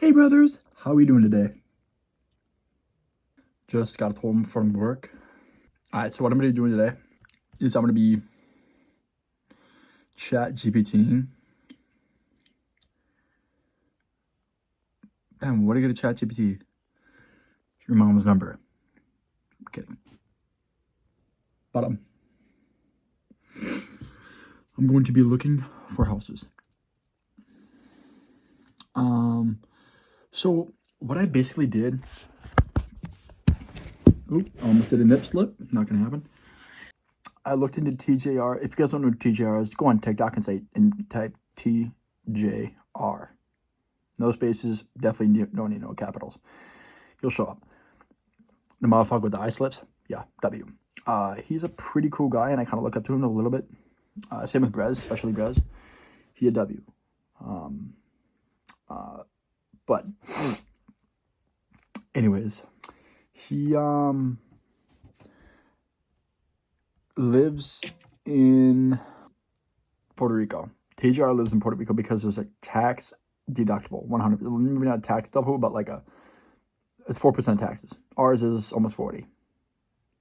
Hey brothers, how are we doing today? Just got home from work. Alright, so what I'm gonna be doing today is I'm gonna be chat GPTing. Man, what are you gonna chat GPT? Your mom's number. I'm kidding. But I'm going to be looking for houses. So what I basically did, almost did a nip slip, not gonna happen. I looked into TJR. If you guys don't know what TJR is, go on TikTok and type TJR. No spaces, definitely don't need no capitals. He'll show up. The motherfucker with the eye slips, yeah, W. He's a pretty cool guy, and I kind of look up to him a little bit. Same with Brez, especially Brez. He a W. But anyways, he lives in Puerto Rico. TJR lives in Puerto Rico because there's a tax deductible, 100. Maybe not tax deductible, but like it's 4% taxes. Ours is almost 40.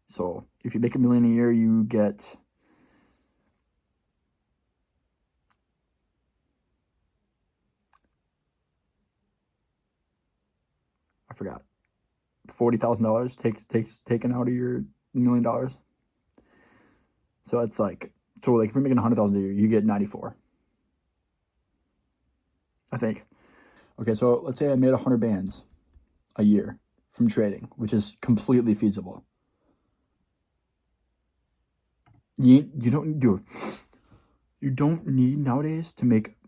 So if you make $1 million a year, you get I forgot $40,000 taken out of your $1 million. So it's like if you're making 100,000 a year, you get 94. I think. Okay, so let's say I made 100 bands a year from trading, which is completely feasible. You don't do. You don't need nowadays to make.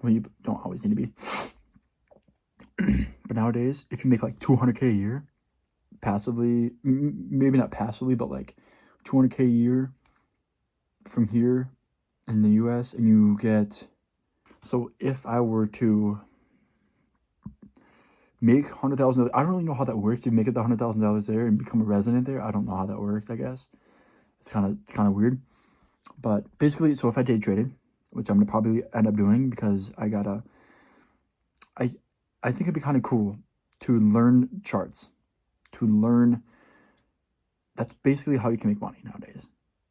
Well, you don't always need to be. But nowadays, if you make like 200K a year, passively, maybe not passively, but like 200K a year from here in the US, and you get. So if I were to make $100,000, I don't really know how that works. You make it the $100,000 there and become a resident there. I don't know how that works. I guess it's kind of weird. But basically, so if I day traded, which I'm gonna probably end up doing because I think it'd be kind of cool to learn charts, to learn. That's basically how you can make money nowadays.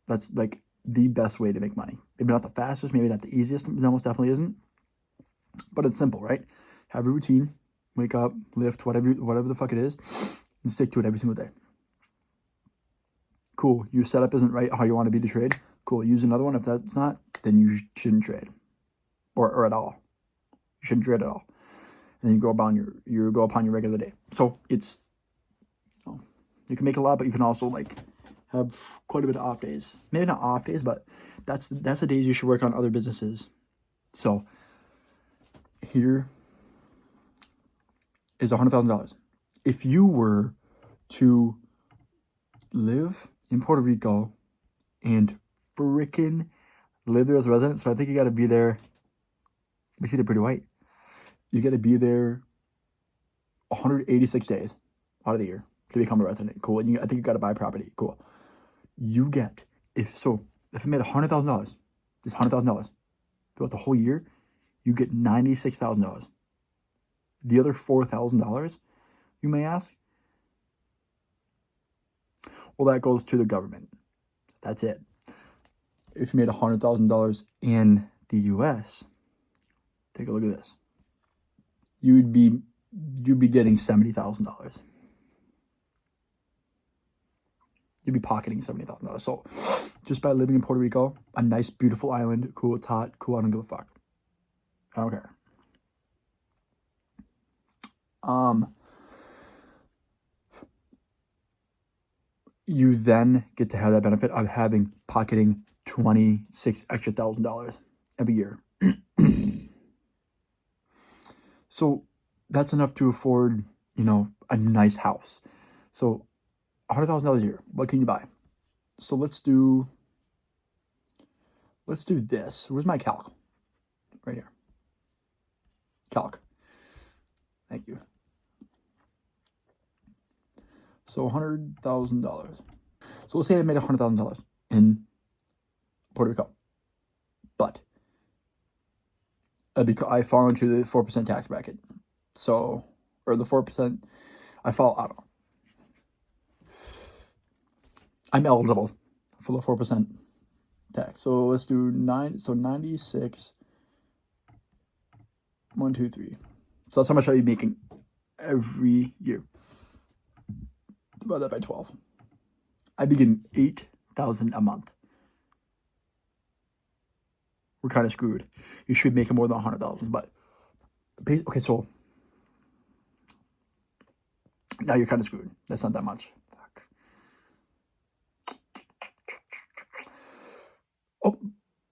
That's like the best way to make money. Maybe not the fastest, maybe not the easiest. It almost definitely isn't. But it's simple, right? Have a routine, wake up, lift, whatever the fuck it is, and stick to it every single day. Cool. Your setup isn't right how you want to be to trade. Cool. Use another one. If that's not, then you shouldn't trade, or at all. You shouldn't trade at all. And then you go upon your regular day. So it's, you can make a lot, but you can also like have quite a bit of off days. Maybe not off days, but that's the days you should work on other businesses. So here is $100,000. If you were to live in Puerto Rico and freaking live there as a resident, so I think you got to be there. Make sure they're pretty white. You got to be there 186 days out of the year to become a resident. Cool. And I think you got to buy property. Cool. You get if you made $100,000, just $100,000 throughout the whole year, you get $96,000. The other $4,000, you may ask, well, that goes to the government. That's it. If you made $100,000 in the U.S., take a look at this. You'd be getting $70,000. You'd be pocketing $70,000. So just by living in Puerto Rico, a nice, beautiful island, cool, it's hot, cool, I don't give a fuck. I don't care. You then get to have that benefit of pocketing $26,000 extra every year. So that's enough to afford, a nice house. So $100,000 a year, what can you buy? So let's do this. Where's my calc? Right here. Calc. Thank you. So $100,000. So let's say I made $100,000 in Puerto Rico, but I fall into the 4% tax bracket. So, or the 4%, I don't know. I'm eligible for the 4% tax. So let's do 96, 1, 2, 3. So that's how much I'd be making every year. Divide that by 12. I'd be getting $8,000 a month. We're kind of screwed. You should be making more than $100,000, but okay, so now you're kind of screwed. That's not that much. Fuck. Oh,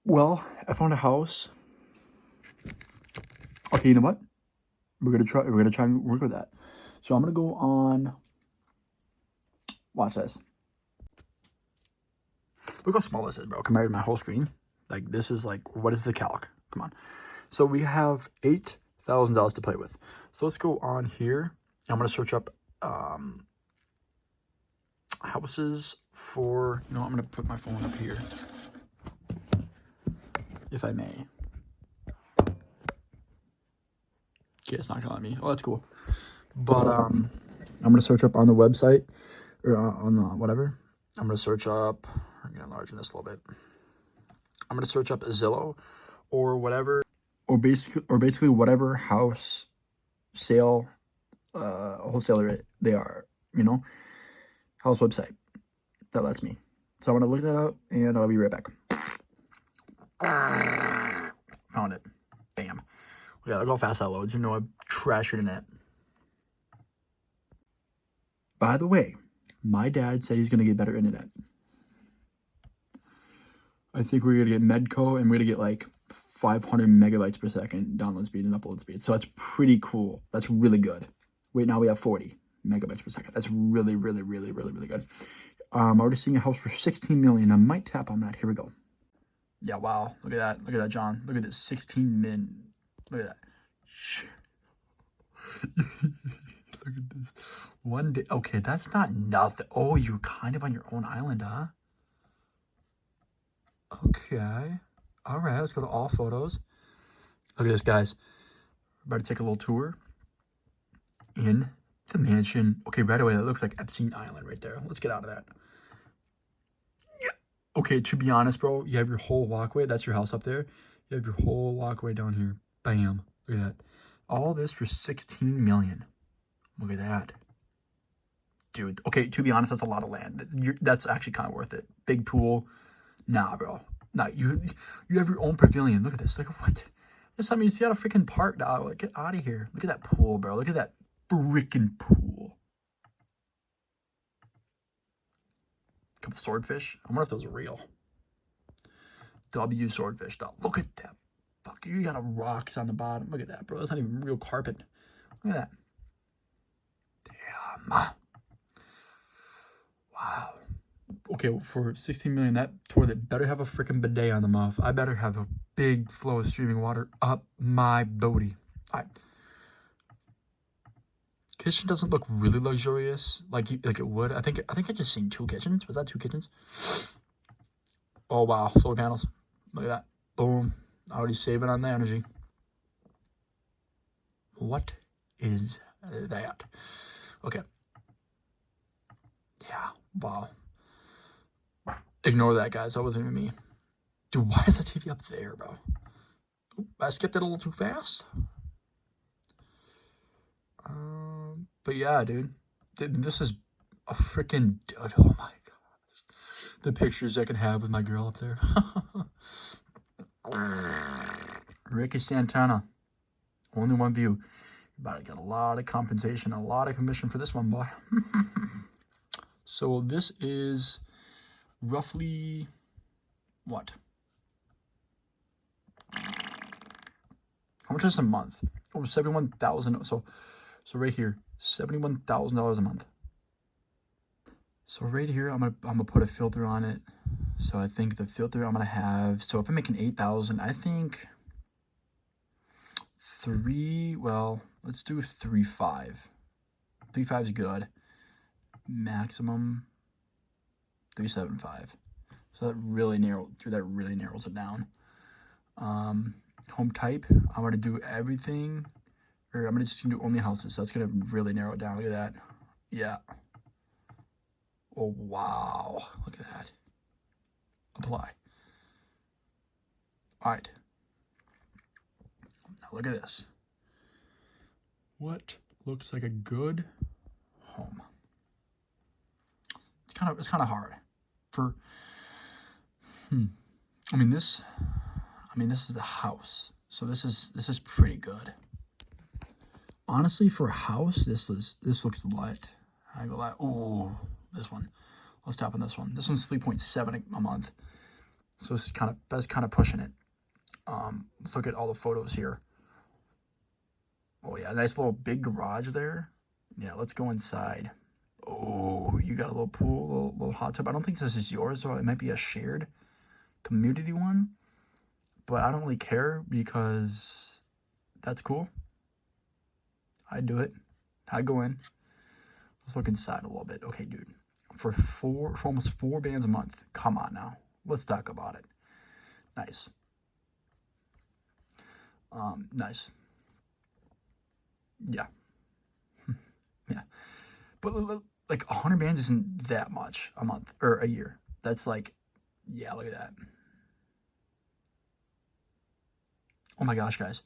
well, I found a house. Okay, you know what? We're gonna try and work with that. So I'm gonna go on. Watch this. Look how small this is, bro, compared to my whole screen. Like, this is like, what is the calc? Come on. So we have $8,000 to play with. So let's go on here. I'm gonna search up houses for, I'm gonna put my phone up here, if I may. Okay, it's not gonna let me. Oh, that's cool. But I'm gonna search up on the website, or on the whatever. I'm gonna search up, I'm gonna enlarge this a little bit. I'm gonna search up Zillow or whatever, or basically whatever house sale wholesaler they are, house website that lets me. So I'm gonna look that up and I'll be right back. Found it. Bam. Yeah, look how fast that loads. I'm trash internet. By the way, my dad said he's gonna get better internet. I think we're gonna get Medco and we're gonna get like 500 megabytes per second download speed and upload speed. So that's pretty cool. That's really good. Wait, now we have 40 megabytes per second. That's really, really, really, really, really good. I'm already seeing a house for 16 million. I might tap on that. Here we go. Yeah, wow. Look at that. Look at that, John. Look at this. 16 min. Look at that. Look at this. One day. Okay, that's not nothing. Oh, you're kind of on your own island, huh? Okay. All right, let's go to all photos. Look at this, guys. We're about to take a little tour in the mansion. Okay, right away, that looks like Epstein Island right there. Let's get out of that. Yeah. Okay, to be honest, bro, you have your whole walkway. That's your house up there. You have your whole walkway down here. Bam. Look at that. All this for 16 million. Look at that. Dude, okay, to be honest, that's a lot of land. That's actually kind of worth it. Big pool. Nah, bro. Nah, you have your own pavilion. Look at this. Like, what? This time you see out a freaking park, dog. Like, get out of here. Look at that pool, bro. Look at that freaking pool. A couple swordfish. I wonder if those are real. W swordfish, dog. Look at that. Fuck, you got rocks on the bottom. Look at that, bro. That's not even real carpet. Look at that. Damn. Wow. Okay, well, for 16 million, that toilet better have a freaking bidet on the mouth. I better have a big flow of streaming water up my booty. All right. Kitchen doesn't look really luxurious like it would. I think I just seen 2 kitchens. Was that 2 kitchens? Oh wow, solar panels. Look at that. Boom. Already saving on the energy. What is that? Okay. Yeah. Wow. Ignore that, guys. That wasn't even me. Dude, why is that TV up there, bro? Oop, I skipped it a little too fast. But yeah, dude. This is a freaking... Oh my gosh. The pictures I can have with my girl up there. Ricky Santana. Only one view. You're about to get a lot of compensation, a lot of commission for this one, boy. So this is roughly what? How much is a month? Oh, 71,000. So right here, $71,000 a month. So right here, I'm gonna put a filter on it. So I think the filter I'm gonna have. So if I'm making 8,000, I think let's do 3.5. 3.5 is good. Maximum 3.75. So that really narrows it down. Home type, I'm gonna do everything Or I'm just going to do only houses. So that's going to really narrow it down. Look at that. Yeah. Oh, wow. Look at that. Apply. All right. Now look at this. What looks like a good home? It's kind of hard for. I mean this is a house, so this is pretty good. Honestly, for a house, this looks light. I go like, oh, this one. Let's tap on this one. This one's 3.7 a month, so that's kind of pushing it. Let's look at all the photos here. Oh yeah, nice little big garage there. Yeah, let's go inside. Oh, you got a little pool, little hot tub. I don't think this is yours, though. It might be a shared community one, but I don't really care because that's cool. I'd do it. I'd go in. Let's look inside a little bit. Okay, dude. For almost 4 bands a month. Come on now. Let's talk about it. Nice. Nice. Yeah. Yeah. But like 100 bands isn't that much a month or a year. That's like, yeah, look at that. Oh my gosh, guys.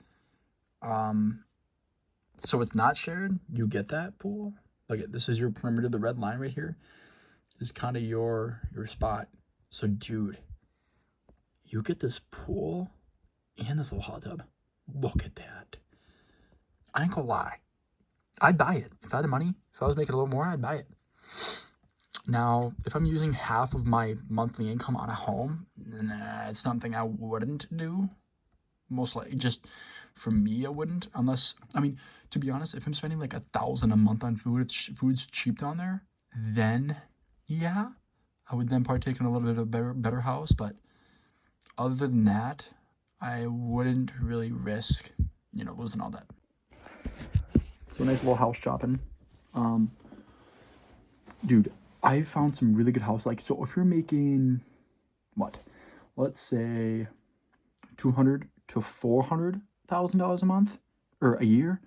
So it's not shared. You get that pool. Look at this is your perimeter. The red line right here is kind of your spot. So dude, you get this pool and this little hot tub. Look at that. I ain't gonna lie. I'd buy it. If I had the money, if I was making a little more, I'd buy it. Now, if I'm using half of my monthly income on a home, nah, it's something I wouldn't do. Most likely, just for me, I wouldn't. Unless, I mean, to be honest, if I'm spending like $1,000 a month on food, if food's cheap down there, then yeah, I would then partake in a little bit of a better house. But other than that, I wouldn't really risk, losing all that. So nice little house shopping. Dude, I found some really good house. Like, so if you're making, let's say $200,000 to $400,000 a month or a year.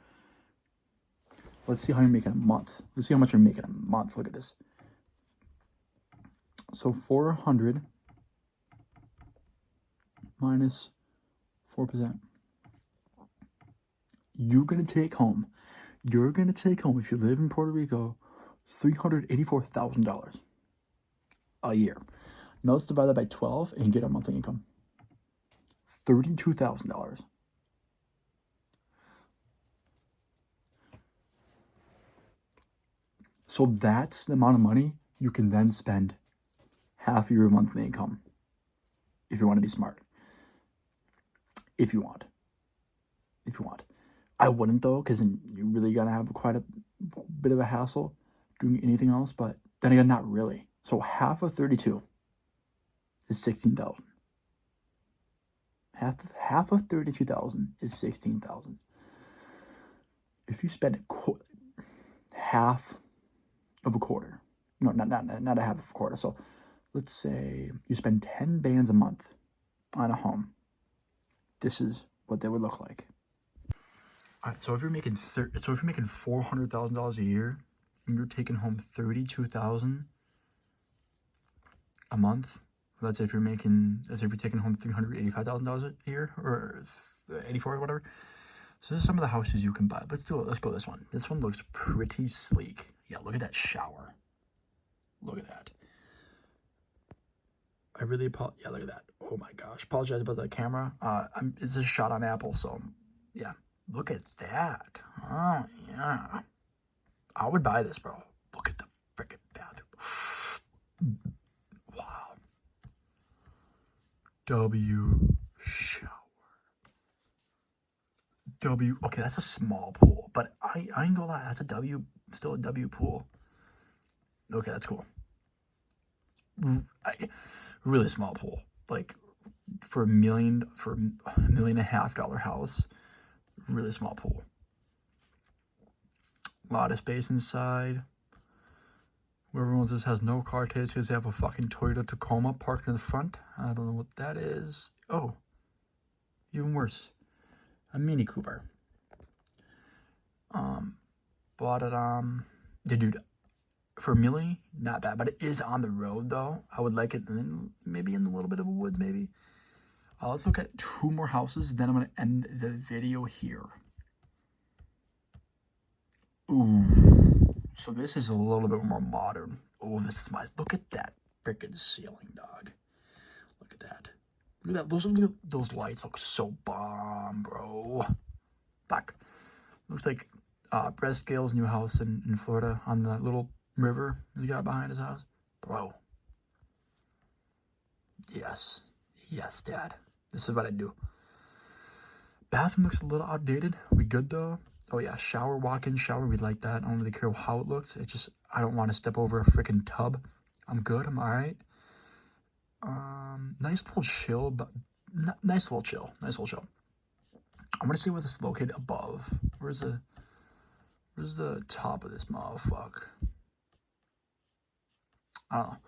Let's see how you're making a month. Let's see how much you're making a month. Look at this. So 400 minus 4%. You're gonna take home, if you live in Puerto Rico, $384,000 a year. Now let's divide that by 12 and get our monthly income. $32,000. So that's the amount of money you can then spend half of your monthly income if you want to be smart. If you want. I wouldn't though, because you're really gonna have quite a bit of a hassle doing anything else, but then again, not really. So half of 32 is 16,000. Half of 32,000 is 16,000. If you spend half of a quarter, no, not a half of a quarter. So let's say you spend 10 bands a month on a home. This is what they would look like. All right, so if you're making $400,000 a year and you're taking home $32,000 a month, let's say if you're taking home $385,000 a year or 84 or whatever. So there's some of the houses you can buy. Let's do it. Let's go this one. This one looks pretty sleek. Yeah, look at that shower. Look at that. Yeah, look at that. Oh my gosh. Apologize about the camera. It's a shot on Apple, so yeah. Look at that. Oh yeah. I would buy this, bro. Look at the freaking bathroom. Wow. W shower. Okay, that's a small pool, but I ain't gonna lie, that's still a W pool. Okay, that's cool. Really small pool, like for $1 million and a half dollar house, really small pool. A lot of space inside. Whoever owns this has no car taste because they have a fucking Toyota Tacoma parked in the front. I don't know what that is. Oh, even worse. A Mini Cooper. Bought it yeah, dude, for Millie, not bad, but it is on the road though. I would like it maybe in a little bit of a woods, maybe. Let's look at 2 more houses, then I'm gonna end the video here. Ooh, so this is a little bit more modern. Oh, this is nice. Look at that freaking ceiling, dog. Look at that. Look at that. Those lights look so bomb, bro. Back. Looks like Brett Scales' new house in Florida on the little river he got behind his house. Bro. Yes. Yes, Dad. This is what I do. Bathroom looks a little outdated. We good, though? Oh, yeah. Shower, walk-in shower. We like that. I don't really care how it looks. It's just, I don't want to step over a freaking tub. I'm good. I'm all right. Nice little chill, but nice little chill. Nice little chill. I'm gonna see where this is located above. Where's the top of this motherfucker? I don't know.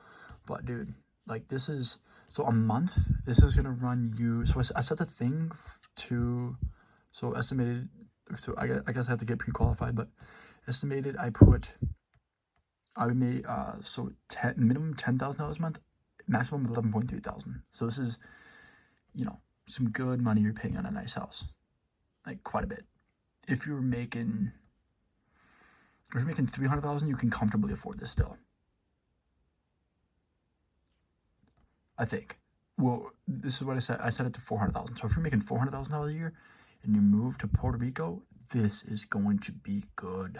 But dude, like this is, so a month, this is gonna run you, so I set the thing to, so estimated, so I guess I have to get pre-qualified, but estimated I made, so minimum $10,000 a month, maximum 11.3 thousand. So this is, you know, some good money you're paying on a nice house. Like quite a bit. If you're making 300,000, you can comfortably afford this still. I think. Well, this is what I said. I set it to 400,000. So if you're making $400,000 a year and you move to Puerto Rico, this is going to be good.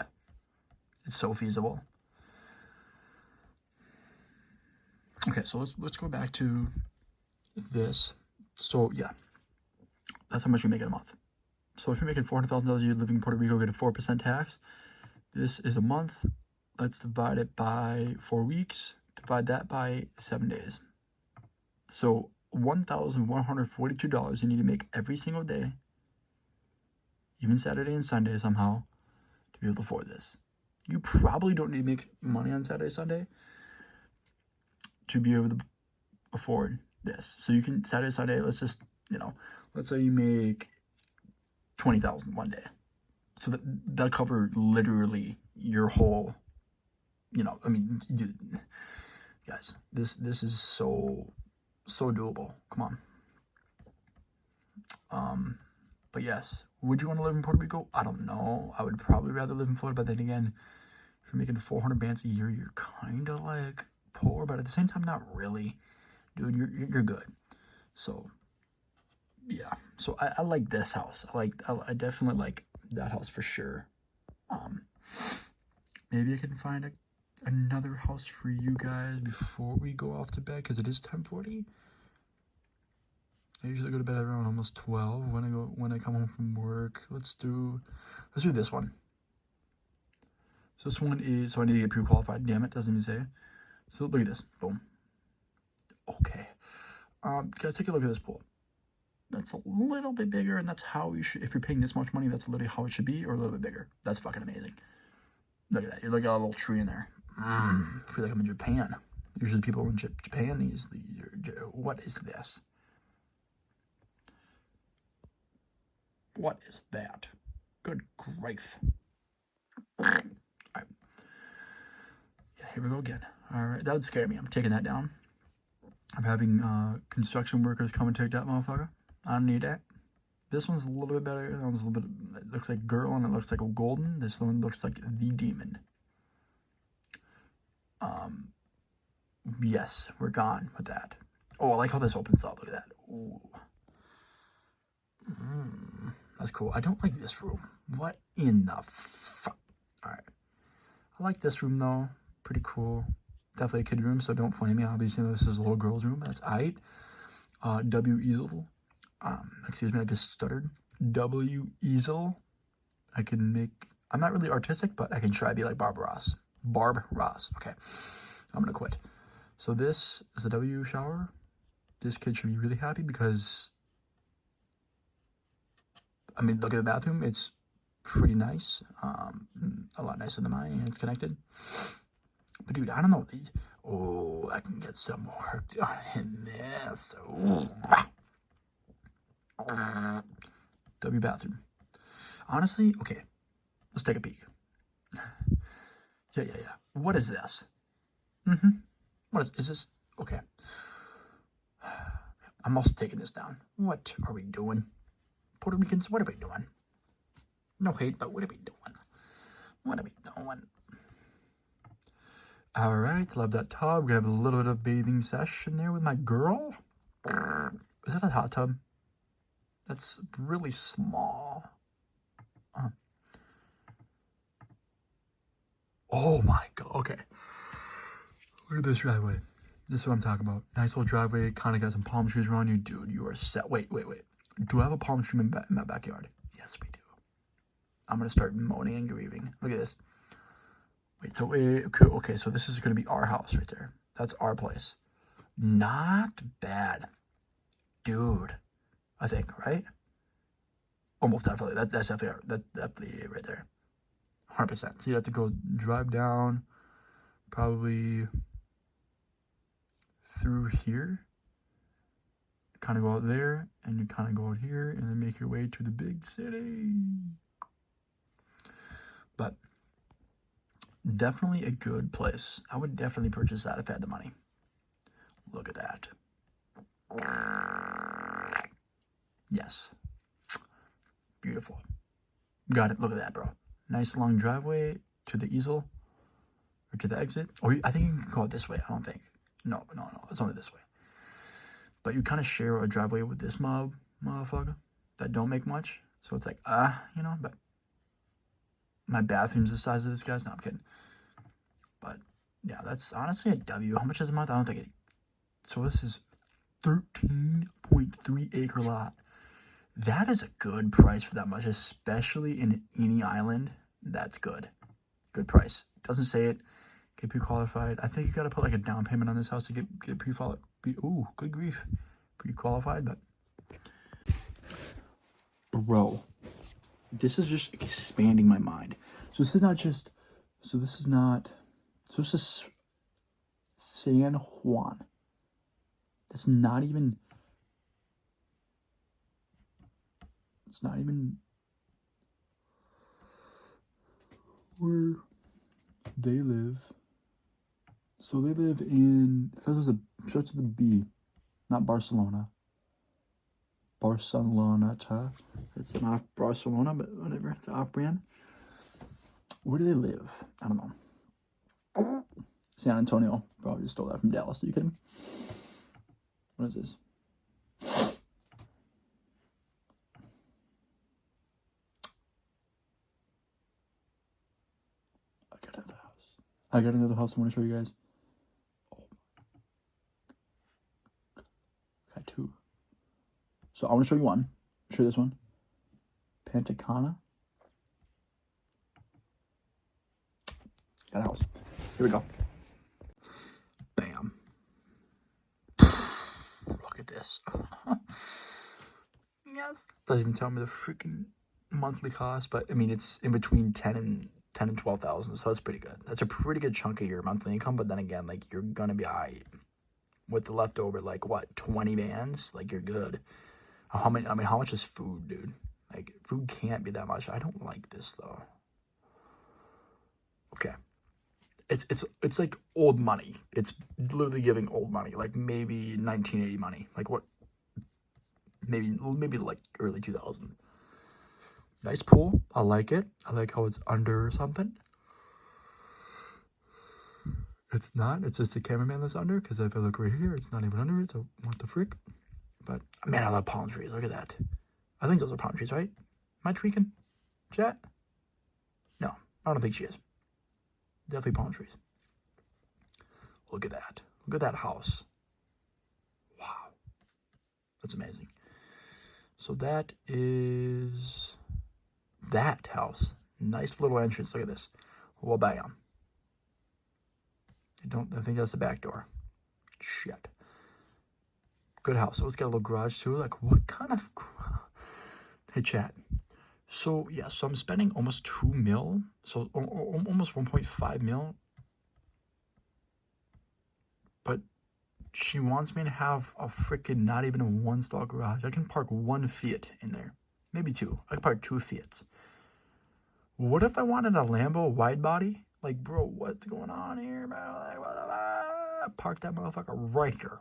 It's so feasible. Okay, so let's go back to this. So yeah, that's how much you make in a month. So if you're making $400,000 a year living in Puerto Rico, get a 4% tax. This is a month. Let's divide it by 4 weeks. Divide that by 7 days. So $1,142 you need to make every single day, even Saturday and Sunday somehow, to be able to afford this. You probably don't need to make money on Saturday, Sunday to be able to afford this. So you can, Saturday, Sunday, let's just, let's say you make 20,000 one day. So that'll cover literally your whole, dude, guys, this is so doable. Come on. But yes, would you want to live in Puerto Rico? I don't know. I would probably rather live in Florida, but then again, if you're making 400 bands a year, you're kind of like poor, but at the same time, not really. Dude, you're good. So, yeah. So I like this house. I definitely like that house for sure. Maybe I can find another house for you guys before we go off to bed, because it is 10:40. I usually go to bed around almost 12 when I come home from work. Let's do this one. So this one is, so I need to get pre-qualified. Damn it, doesn't even say. So look at this. Boom. Okay. Guys, take a look at this pool. That's a little bit bigger, and that's how you should, if you're paying this much money, that's literally how it should be, or a little bit bigger. That's fucking amazing. Look at that. You're like a little tree in there. I feel like I'm in Japan. Usually people in Japan, what is this? What is that? Good grief. All right. Yeah, here we go again. All right, that would scare me. I'm taking that down. I'm having construction workers come and take that motherfucker. I don't need that. This one's a little bit better. That one's a little bit, it looks like girl and it looks like a golden. This one looks like the demon. Yes, we're gone with that. Oh, I like how this opens up. Look at that. Ooh. That's cool. I don't like this room. What in the fuck? All right. I like this room though. Pretty cool. Definitely a kid room, so don't flame me. Obviously, this is a little girl's room. That's aight. W easel. Excuse me, I just stuttered. W easel. I'm not really artistic, but I can try to be like Barb Ross. Okay. I'm gonna quit. So this is a W shower. This kid should be really happy because, look at the bathroom. It's pretty nice. A lot nicer than mine, and it's connected. But dude, I don't know. Oh, I can get some work done in this. Ooh. W bathroom. Honestly, okay. Let's take a peek. Yeah. What is this? What is this? Okay. I'm also taking this down. What are we doing? Puerto Ricans, what are we doing? No hate, but what are we doing? What are we doing? All right, love that tub. We're gonna have a little bit of bathing session there with my girl. Is that a hot tub? That's really small. Oh my god, okay. Look at this driveway. This is what I'm talking about. Nice little driveway, kind of got some palm trees around you. Dude, you are set. Wait. Do I have a palm tree in my backyard? Yes, we do. I'm going to start moaning and grieving. Look at this. Okay, so this is going to be our house right there. That's our place. Not bad. Dude, I think, right? Almost definitely. That's definitely right there. 100%. So you have to go drive down, probably through here, kind of go out there, and you kind of go out here, and then make your way to the big city. But definitely a good place. I would definitely purchase that if I had the money. Look at that. Yes. Beautiful. Got it. Look at that, bro. Nice long driveway to the easel, or to the exit. Or I think you can go this way. I don't think. No. It's only this way. But you kind of share a driveway with this motherfucker that don't make much. So it's like, but my bathroom's the size of this guy's. No, I'm kidding. But yeah, that's honestly a W. How much is a month? I don't think it. So this is 13.3 acre lot. That is a good price for that much, especially in any island. That's good. Good price. Doesn't say it. Get pre-qualified. I think you got to put like a down payment on this house to get pre-qualified. Ooh, good grief. Pre-qualified, but. Bro, this is just expanding my mind. So this is San Juan. It's not even where they live. So they live in, it starts with a B, not Barcelona. Barcelona. It's not Barcelona, but whatever. It's off-brand. Where do they live? I don't know. San Antonio. Probably just stole that from Dallas. Are you kidding me? What is this? I got another house I want to show you guys. Oh. Got two. So I want to show you one. Show you this one. Pantacana. Got a house. Here we go. Bam. Look at this. Yes. Doesn't even tell me the freaking monthly cost, but I mean it's in between 10 and 12,000, so that's pretty good. That's a pretty good chunk of your monthly income, but then again, like you're gonna be alright with the leftover, like what, 20 bands? Like you're good. How much is food, dude? Like food can't be that much. I don't like this though. Okay. It's like old money. It's literally giving old money, like maybe 1980 money. Like what? Maybe like early 2000. Nice pool. I like it. I like how it's under something. It's not. It's just a cameraman that's under, because if I look right here, it's not even under it, so what the frick? But, man, I love palm trees. Look at that. I think those are palm trees, right? Am I tweaking? Chat? No, I don't think she is. Definitely palm trees. Look at that. Look at that house. Wow. That's amazing. So that is that house. Nice little entrance. Look at this. Well, bam. I think that's the back door. Shit. Good house. So it's got a little garage too. Like, what kind of... Hey, chat. So, yeah, so I'm spending almost 2 mil. So, almost 1.5 mil. But she wants me to have a freaking not even a 1-stall garage. I can park 1 Fiat in there. Maybe 2. I can park 2 Fiats. What if I wanted a Lambo wide body? Like, bro, what's going on here, bro? Like, park that motherfucker right here.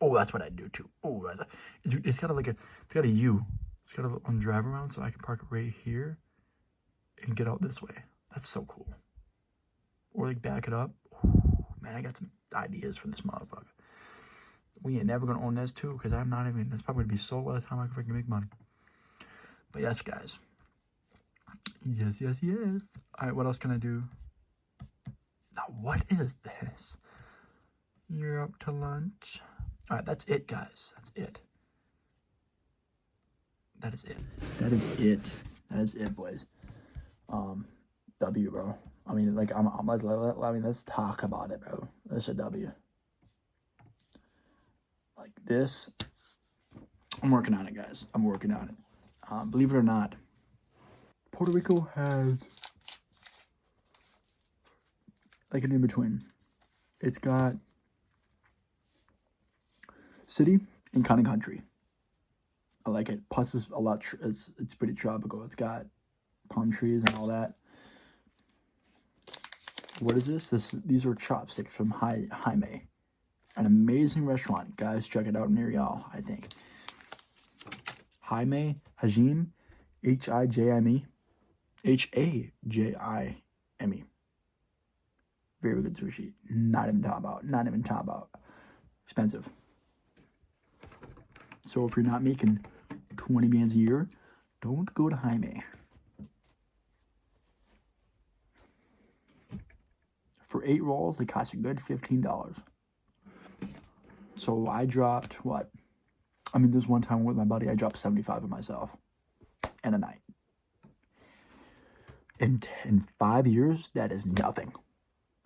Oh, that's what I'd do too. Oh, it's got it's got a U. It's got a one drive around, so I can park it right here and get out this way. That's so cool. Or like back it up. Ooh, man, I got some ideas for this motherfucker. We ain't never gonna own this too, because I'm not even. It's probably gonna be sold by the time I can freaking make money. But yes, guys. Yes. All right, what else can I do? Now, what is this? You're up to lunch. All right, that's it, guys. That's it. That is it, boys. W, bro. I mean, like, let's talk about it, bro. That's a W. Like this, I'm working on it, guys. I'm working on it. Believe it or not, Puerto Rico has like an in-between. It's got city and kind of country. I like it. Plus, it's a lot. It's pretty tropical. It's got palm trees and all that. What is this? These are chopsticks from Jaime, an amazing restaurant. Guys, check it out near y'all. I think Hajime, Hijime, Hajime. Very good sushi. Not even top out. Expensive. So if you're not making 20 bands a year, don't go to Jaime. For 8 rolls, they cost a good $15. So I dropped what? I mean, this one time with my buddy, I dropped 75 of myself in a night. In 5 years, that is nothing.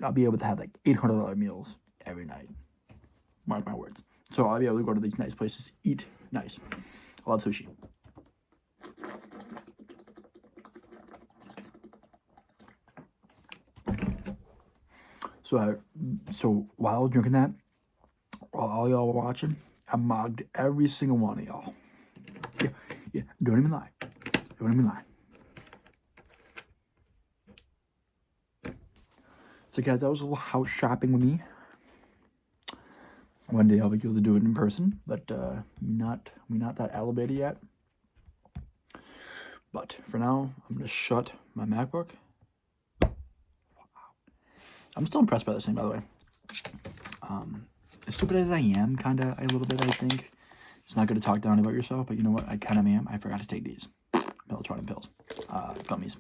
I'll be able to have like $800 meals every night. Mark my words. So I'll be able to go to these nice places, eat nice. I love sushi. So while I was drinking that, while all y'all were watching, I mugged every single one of y'all. Yeah. Don't even lie. So guys, that was a little house shopping with me. One day I'll be able to do it in person, but we're not that elevated yet. But for now, I'm gonna shut my MacBook. Wow. I'm still impressed by this thing, by the way. As stupid as I am, kinda a little bit, I think. It's not good to talk down about yourself, but you know what? I kind of am. I forgot to take these melatonin pills, gummies.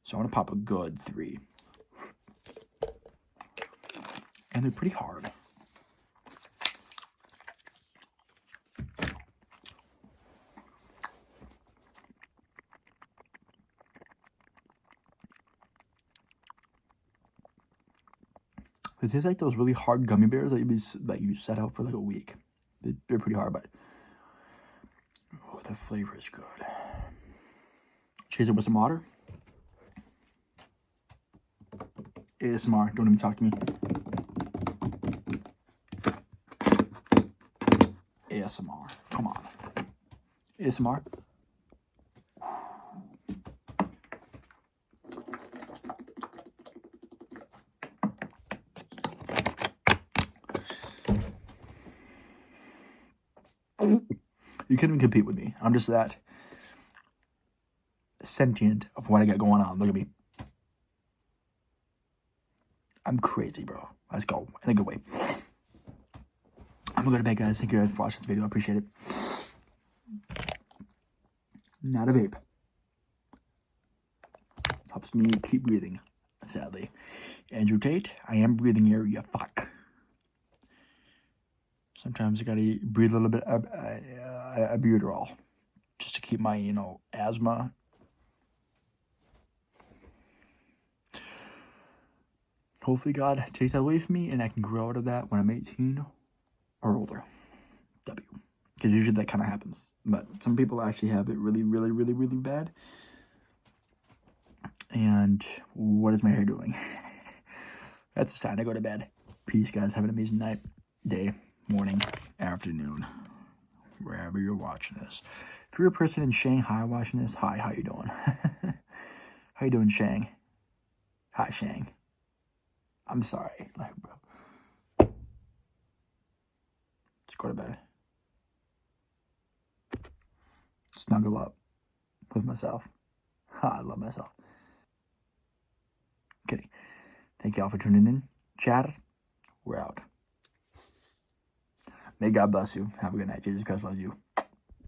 So I'm gonna pop a good 3, and they're pretty hard. They taste like those really hard gummy bears that you set out for like a week. They're pretty hard, but oh, the flavor is good. Chase it with some water. ASMR, don't even talk to me. ASMR, come on. ASMR. You can't even compete with me. I'm just that sentient of what I got going on. Look at me. I'm crazy, bro. Let's go. In a good way. I'm gonna go to bed, guys. Thank you guys for watching this video. I appreciate it. Not a vape. Helps me keep breathing, sadly. Andrew Tate, I am breathing here, you fuck. Sometimes I gotta breathe a little bit of albuterol just to keep my, asthma. Hopefully God takes that away from me and I can grow out of that when I'm 18 or older. W. Because usually that kind of happens. But some people actually have it really, really, really, really bad. And what is my hair doing? That's time to go to bed. Peace, guys. Have an amazing night, day, morning, afternoon, wherever you're watching this. If you're a person in Shanghai watching this, hi, how you doing? How you doing, Shang? Hi, Shang. I'm sorry. Like, bro. Just go to bed. Snuggle up with myself. Ha, I love myself. Okay. Thank you all for tuning in. Chat. We're out. May God bless you. Have a good night. Jesus Christ loves you.